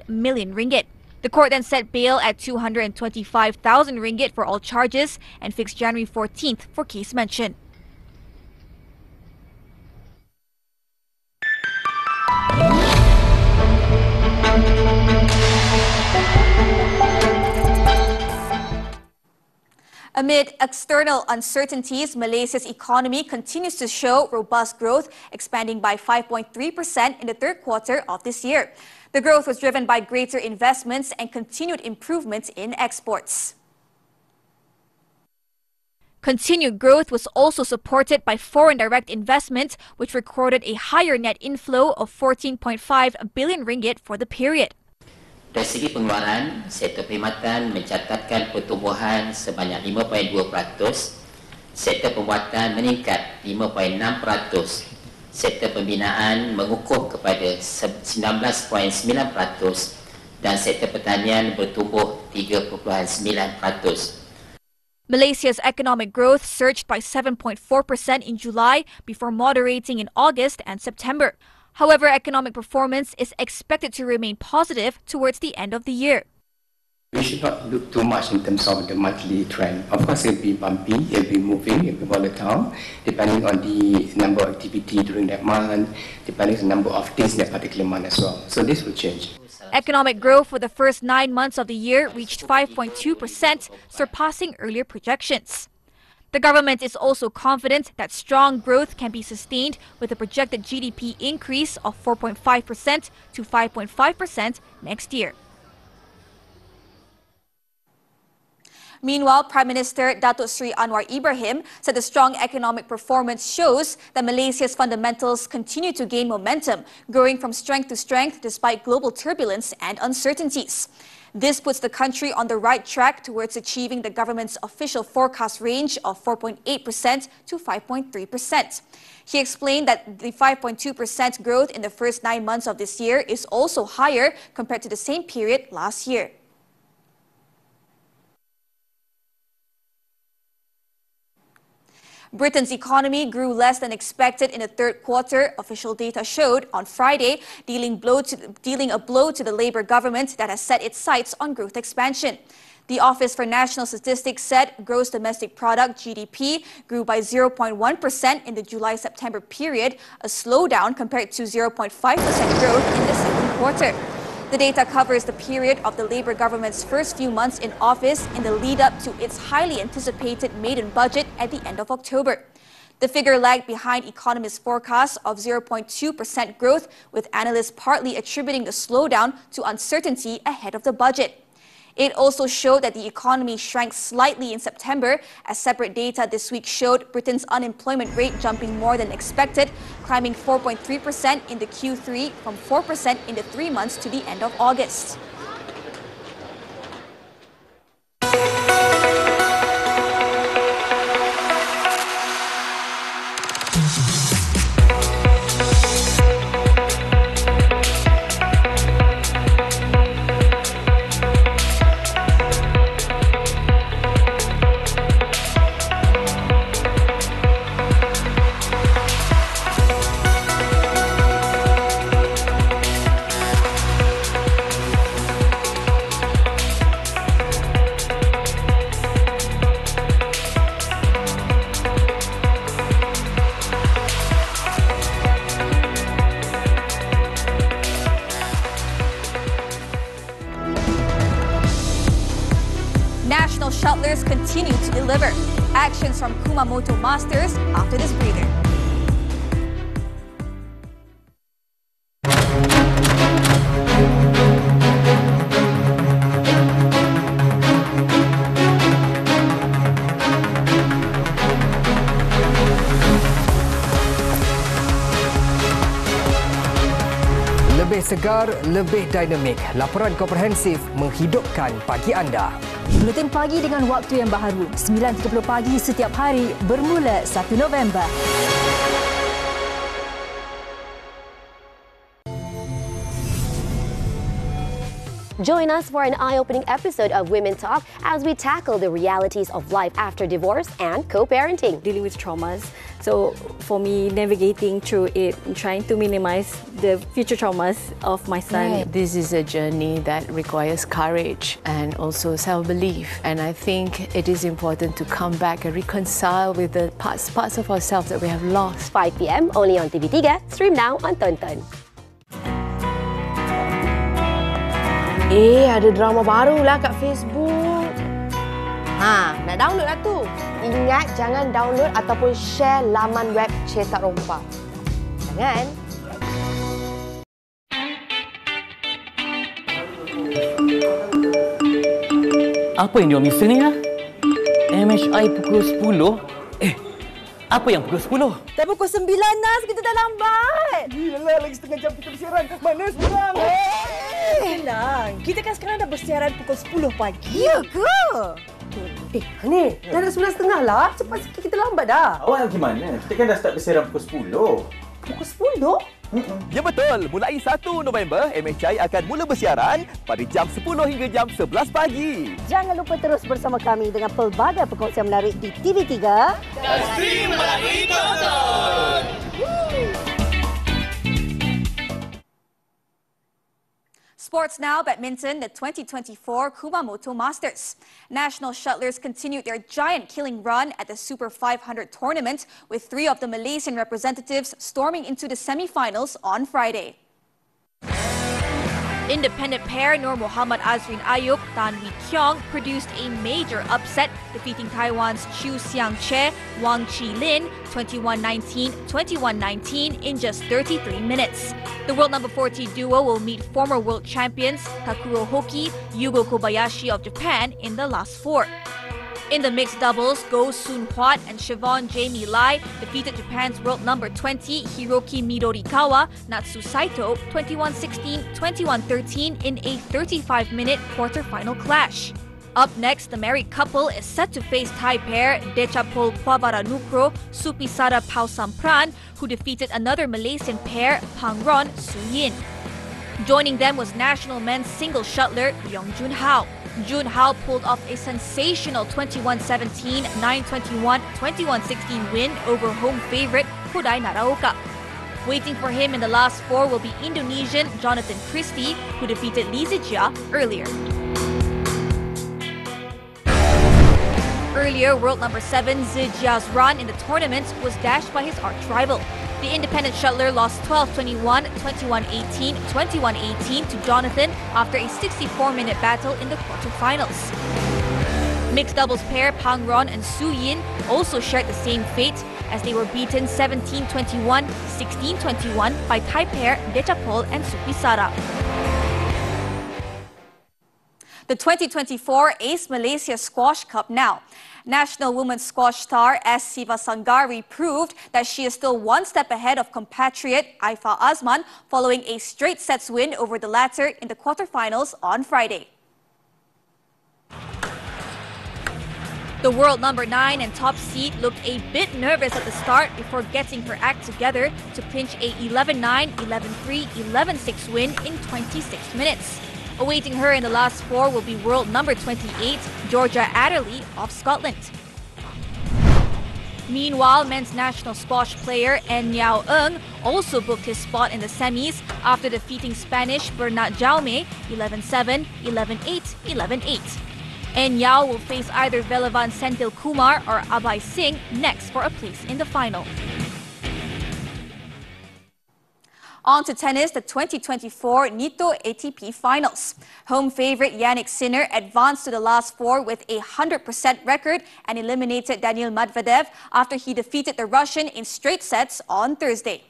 million ringgit. The court then set bail at 225,000 ringgit for all charges and fixed January 14th for case mention. Amid external uncertainties, Malaysia's economy continues to show robust growth, expanding by 5.3% in the third quarter of this year. The growth was driven by greater investments and continued improvements in exports. Continued growth was also supported by foreign direct investment, which recorded a higher net inflow of 14.5 billion ringgit for the period. Dari segi pengeluaran, sektor perkhidmatan mencatatkan pertumbuhan sebanyak 5.2%, sektor pembuatan meningkat 5.6%, sektor pembinaan mengukuh kepada 19.9% dan sektor pertanian bertumbuh 3.9%. Malaysia's economic growth surged by 7.4% in July before moderating in August and September. However, economic performance is expected to remain positive towards the end of the year. We should not look too much in terms of the monthly trend. Of course, it will be bumpy, it will be moving, it will be volatile, depending on the number of activity during that month, depending on the number of days in that particular month as well. So this will change. Economic growth for the first 9 months of the year reached 5.2%, surpassing earlier projections. The government is also confident that strong growth can be sustained with a projected GDP increase of 4.5% to 5.5% next year. Meanwhile, Prime Minister Datuk Seri Anwar Ibrahim said the strong economic performance shows that Malaysia's fundamentals continue to gain momentum, growing from strength to strength despite global turbulence and uncertainties. This puts the country on the right track towards achieving the government's official forecast range of 4.8% to 5.3%. He explained that the 5.2% growth in the first 9 months of this year is also higher compared to the same period last year. Britain's economy grew less than expected in the third quarter, official data showed on Friday, dealing a blow to the Labour government that has set its sights on growth expansion. The Office for National Statistics said gross domestic product (GDP) grew by 0.1% in the July-September period, a slowdown compared to 0.5% growth in the second quarter. The data covers the period of the Labour government's first few months in office in the lead-up to its highly anticipated maiden budget at the end of October. The figure lagged behind economists' forecasts of 0.2% growth, with analysts partly attributing the slowdown to uncertainty ahead of the budget. It also showed that the economy shrank slightly in September, as separate data this week showed Britain's unemployment rate jumping more than expected, climbing 4.3% in the Q3 from 4% in the 3 months to the end of August. National shuttlers continue to deliver. Actions from Kumamoto Masters after this breather. Lebih segar, lebih dinamik. Laporan komprehensif menghidupkan pagi anda. Buletin pagi dengan waktu yang baharu. 9.30 pagi setiap hari bermula 1 November. Join us for an eye-opening episode of Women Talk as we tackle the realities of life after divorce and co-parenting. Dealing with traumas. So for me, navigating through it and trying to minimize the future traumas of my son. Right. This is a journey that requires courage and also self-belief. And I think it is important to come back and reconcile with the parts of ourselves that we have lost. 5 p.m. only on TV3. Stream now on Tonton. Ada drama barulah kat Facebook. Nak download lah tu. Ingat jangan download ataupun share laman web Cetak Rompa. Jangan. Apa yang diorang misal ni lah? MHI pukul 10? Apa yang pukul 10? Dah pukul 9 Nas, kita dah lambat. Yelah, lagi setengah jam kita bersiaran. Mana sekarang? Tenang, kita kan sekarang dah bersiaran pukul 10 pagi. Ya ke? Ni, dah 9.30 lah. Cepat sikit, kita lambat dah. Awak gimana? Kita kan dah start bersiaran pukul 10. Pukul 10? Ya betul, mulai 1 November, MHI akan mula bersiaran pada jam 10 hingga jam 11 pagi. Jangan lupa terus bersama kami dengan pelbagai perkongsian menarik di TV3. Dan stream melalui Tonton. Sports now, badminton, the 2024 Kumamoto Masters. National shuttlers continued their giant killing run at the Super 500 tournament, with 3 of the Malaysian representatives storming into the semi-finals on Friday. Independent pair Nur Muhammad Azrin Ayub, Tan Wee Kiong produced a major upset, defeating Taiwan's Chu Xiang-che, Wang Chi-lin 21-19, 21-19 in just 33 minutes. The world number 40 duo will meet former world champions Takuro Hoki, Yugo Kobayashi of Japan in the last 4. In the mixed doubles, Go Soon-hwat and Siobhan Jamie Lai defeated Japan's world number 20 Hiroki Midorikawa, Natsu Saito 21-16, 21-13 in a 35-minute quarter-final clash. Up next, the married couple is set to face Thai pair Dechapol Pabaranukro, Supisara Pausampran, who defeated another Malaysian pair, Pangron Suyin. Joining them was national men's single shuttler Yong Jun Hao. Jun Hao pulled off a sensational 21-17, 9-21, 21-16 win over home favourite Kodai Naraoka. Waiting for him in the last 4 will be Indonesian Jonathan Christie, who defeated Lee Zijia earlier. Earlier, world number 7 Zijia's run in the tournament was dashed by his arch-rival. The independent shuttler lost 12-21, 21-18, 21-18 to Jonathan after a 64-minute battle in the quarterfinals. Mixed doubles pair Pang Ron and Su Yin also shared the same fate as they were beaten 17-21, 16-21 by Thai pair Dechapol and Supisara. The 2024 Ace Malaysia Squash Cup now. National women's squash star S. Siva Sangari proved that she is still one step ahead of compatriot Aifa Azman following a straight sets win over the latter in the quarterfinals on Friday. The world number 9 and top seed looked a bit nervous at the start before getting her act together to clinch a 11-9, 11-3, 11-6 win in 26 minutes. Awaiting her in the last 4 will be world number 28, Georgia Adderley of Scotland. Meanwhile, men's national squash player En Yao Ng also booked his spot in the semis after defeating Spanish Bernat Jaume 11-7, 11-8, 11-8. En Yao will face either Velavan Senthil Kumar or Abhay Singh next for a place in the final. On to tennis, the 2024 Nito ATP Finals. Home favourite Yannick Sinner advanced to the last 4 with a 100% record and eliminated Daniil Medvedev after he defeated the Russian in straight sets on Thursday.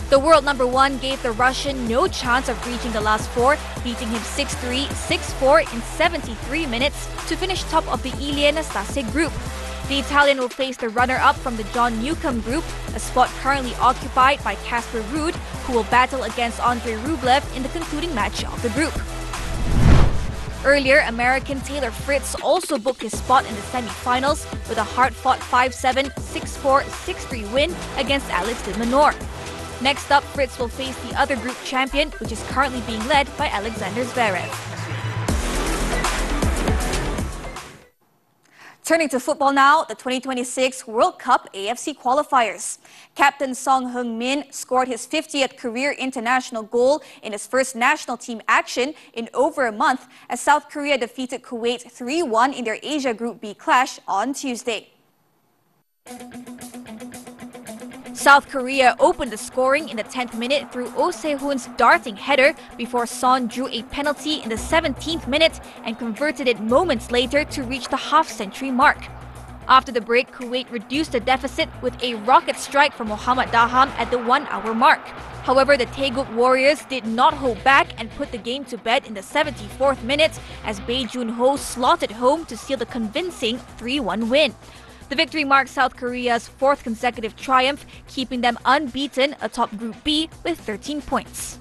The world number 1 gave the Russian no chance of reaching the last 4, beating him 6-3, 6-4 in 73 minutes to finish top of the Ilie Nastase group. The Italian will face the runner-up from the John Newcomb group, a spot currently occupied by Casper Ruud, who will battle against Andrei Rublev in the concluding match of the group. Earlier, American Taylor Fritz also booked his spot in the semi-finals with a hard-fought 5-7, 6-4, 6-3 win against Alex de Minaur. Next up, Fritz will face the other group champion, which is currently being led by Alexander Zverev. Turning to football now, the 2026 World Cup AFC qualifiers. Captain Song Heung-min scored his 50th career international goal in his first national team action in over a month as South Korea defeated Kuwait 3-1 in their Asia Group B clash on Tuesday. South Korea opened the scoring in the 10th minute through Oh Se-hoon's darting header before Son drew a penalty in the 17th minute and converted it moments later to reach the half-century mark. After the break, Kuwait reduced the deficit with a rocket strike from Mohammad Daham at the 1-hour mark. However, the Taeguk Warriors did not hold back and put the game to bed in the 74th minute as Bae Jun-ho slotted home to seal the convincing 3-1 win. The victory marks South Korea's 4th consecutive triumph, keeping them unbeaten atop Group B with 13 points.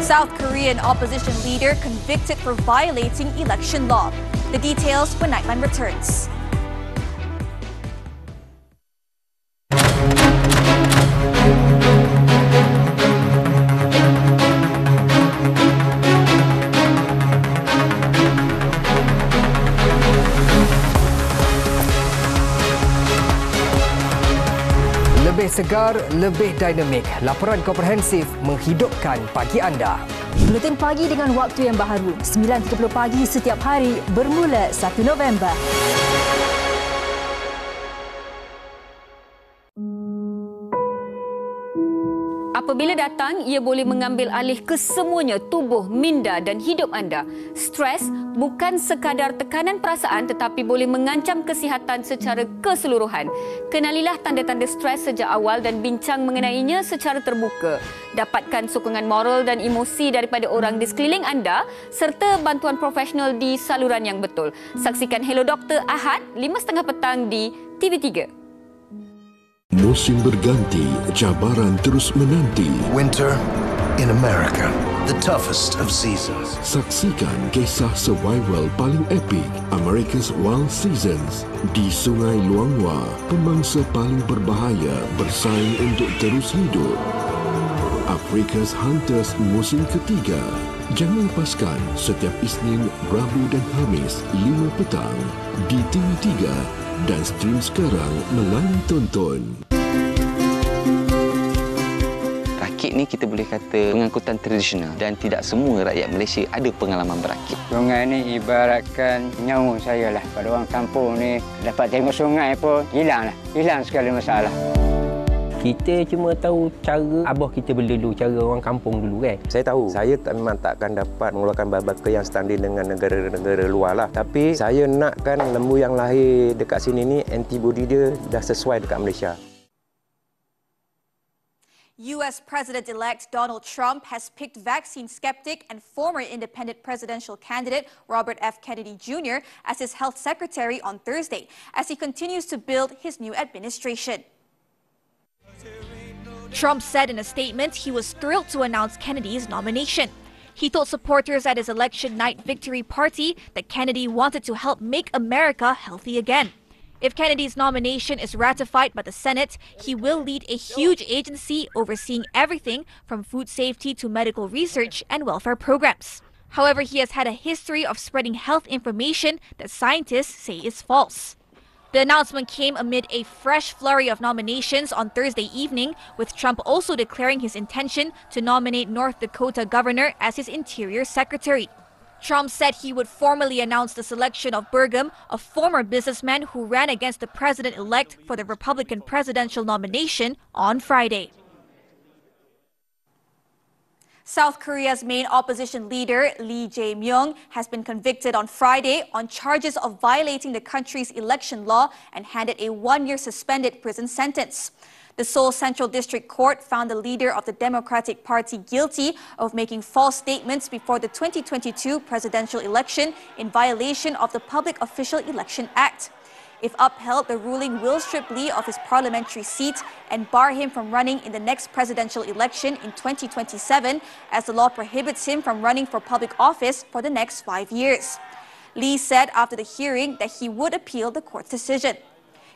South Korean opposition leader convicted for violating election law. The details when Nightline returns. Lebih segar, lebih dinamik. Laporan komprehensif menghidupkan pagi anda. Buletin pagi dengan waktu yang baharu. 9.30 pagi setiap hari bermula 1 November. Apabila datang, ia boleh mengambil alih kesemuanya tubuh, minda dan hidup anda. Stres bukan sekadar tekanan perasaan tetapi boleh mengancam kesihatan secara keseluruhan. Kenalilah tanda-tanda stres sejak awal dan bincang mengenainya secara terbuka. Dapatkan sokongan moral dan emosi daripada orang di sekeliling anda serta bantuan profesional di saluran yang betul. Saksikan Hello Doktor Ahad 5.30 petang di TV3. Musim berganti, cabaran terus menanti. Winter in America, the toughest of seasons. Saksikan kisah survival paling epik America's Wild Seasons. Di Sungai Luangwa, pemangsa paling berbahaya bersaing untuk terus hidup. Africa's Hunters musim ketiga. Jangan lepaskan setiap Isnin, Rabu dan Khamis 5 petang di TV3 dan stream sekarang melalui Tonton. Rakit ni kita boleh kata pengangkutan tradisional dan tidak semua rakyat Malaysia ada pengalaman berakit. Sungai ni ibaratkan nyawa saya lah. Pada orang kampung ni dapat tengok sungai pun hilang sekali masalah. Kita cuma tahu cara abah kita berlulu, cara orang kampung dulu kan. Saya tahu, saya memang takkan dapat mengeluarkan babaka yang standing dengan negara-negara luar lah. Tapi saya nakkan lembu yang lahir dekat sini ni antibody dia dah sesuai dekat Malaysia. US President-elect Donald Trump has picked vaccine skeptic and former independent presidential candidate Robert F. Kennedy Jr. as his health secretary on Thursday as he continues to build his new administration. Trump said in a statement he was thrilled to announce Kennedy's nomination. He told supporters at his election night victory party that Kennedy wanted to help make America healthy again. If Kennedy's nomination is ratified by the Senate, he will lead a huge agency overseeing everything from food safety to medical research and welfare programs. However, he has had a history of spreading health information that scientists say is false. The announcement came amid a fresh flurry of nominations on Thursday evening, with Trump also declaring his intention to nominate North Dakota governor as his interior secretary. Trump said he would formally announce the selection of Burgum, a former businessman who ran against the president-elect for the Republican presidential nomination, on Friday. South Korea's main opposition leader, Lee Jae-myung, has been convicted on Friday on charges of violating the country's election law and handed a 1-year suspended prison sentence. The Seoul Central District Court found the leader of the Democratic Party guilty of making false statements before the 2022 presidential election in violation of the Public Official Election Act. If upheld, the ruling will strip Lee of his parliamentary seat and bar him from running in the next presidential election in 2027, as the law prohibits him from running for public office for the next 5 years. Lee said after the hearing that he would appeal the court's decision.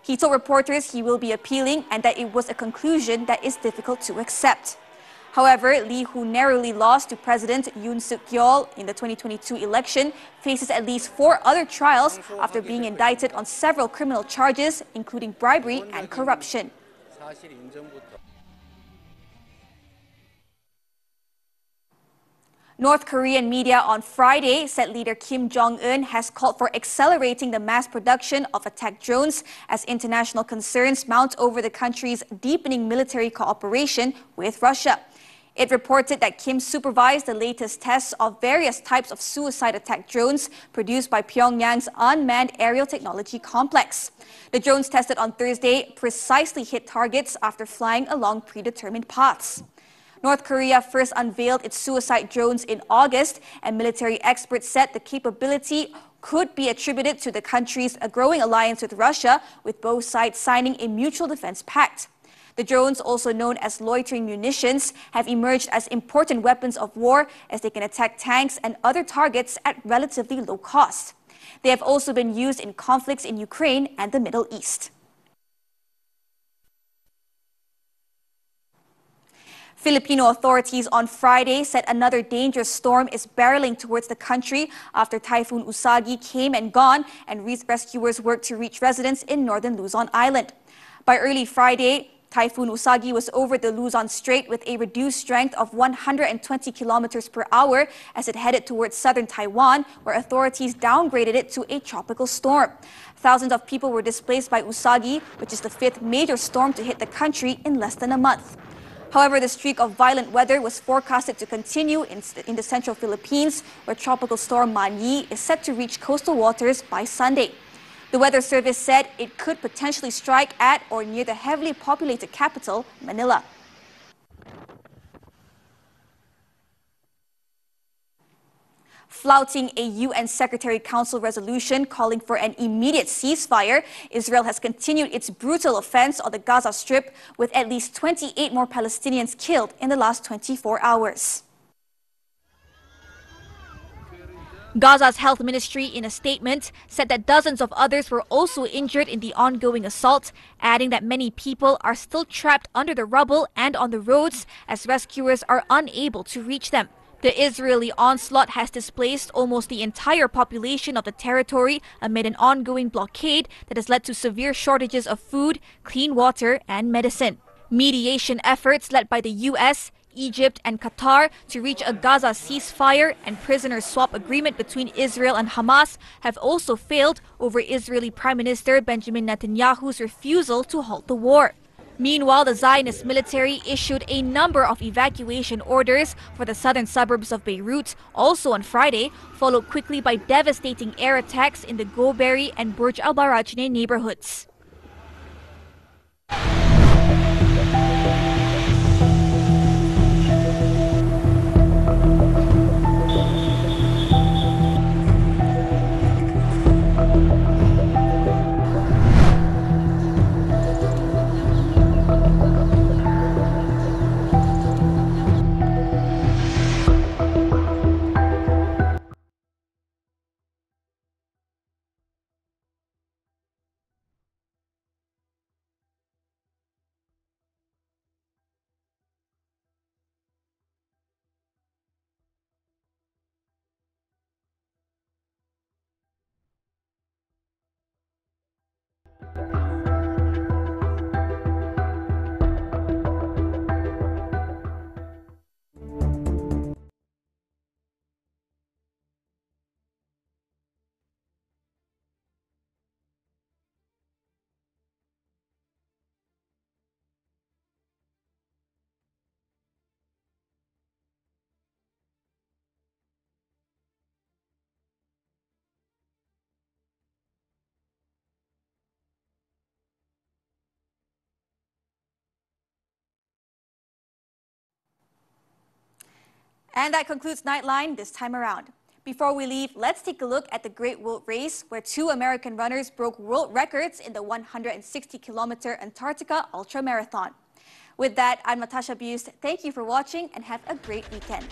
He told reporters he will be appealing and that it was a conclusion that is difficult to accept. However, Lee, who narrowly lost to President Yoon Suk-yeol in the 2022 election, faces at least 4 other trials after being indicted on several criminal charges, including bribery and corruption. North Korean media on Friday said leader Kim Jong-un has called for accelerating the mass production of attack drones as international concerns mount over the country's deepening military cooperation with Russia. It reported that Kim supervised the latest tests of various types of suicide attack drones produced by Pyongyang's unmanned aerial technology complex. The drones tested on Thursday precisely hit targets after flying along predetermined paths. North Korea first unveiled its suicide drones in August, and military experts said the capability could be attributed to the country's growing alliance with Russia, with both sides signing a mutual defense pact. The drones, also known as loitering munitions, have emerged as important weapons of war as they can attack tanks and other targets at relatively low cost. They have also been used in conflicts in Ukraine and the Middle East. Filipino authorities on Friday said another dangerous storm is barreling towards the country after Typhoon Usagi came and gone and rescuers worked to reach residents in northern Luzon Island. By early Friday, Typhoon Usagi was over the Luzon Strait with a reduced strength of 120 kilometers per hour as it headed towards southern Taiwan, where authorities downgraded it to a tropical storm. Thousands of people were displaced by Usagi, which is the 5th major storm to hit the country in less than a month. However, the streak of violent weather was forecasted to continue in the central Philippines, where Tropical Storm Manyi is set to reach coastal waters by Sunday. The Weather Service said it could potentially strike at or near the heavily populated capital, Manila. Flouting a UN Secretary Council resolution calling for an immediate ceasefire, Israel has continued its brutal offense on the Gaza Strip, with at least 28 more Palestinians killed in the last 24 hours. Gaza's health ministry, in a statement, said that dozens of others were also injured in the ongoing assault, adding that many people are still trapped under the rubble and on the roads as rescuers are unable to reach them. The Israeli onslaught has displaced almost the entire population of the territory amid an ongoing blockade that has led to severe shortages of food, clean water, and medicine. Mediation efforts led by the US, Egypt, and Qatar to reach a Gaza ceasefire and prisoner swap agreement between Israel and Hamas have also failed over Israeli Prime Minister Benjamin Netanyahu's refusal to halt the war. Meanwhile, the Zionist military issued a number of evacuation orders for the southern suburbs of Beirut, also on Friday, followed quickly by devastating air attacks in the Go-Berry and Burj al-Barajneh neighborhoods. And that concludes Nightline this time around. Before we leave, let's take a look at the Great World Race, where 2 American runners broke world records in the 160-kilometer Antarctica Ultramarathon. With that, I'm Natasha. Thank you for watching and have a great weekend.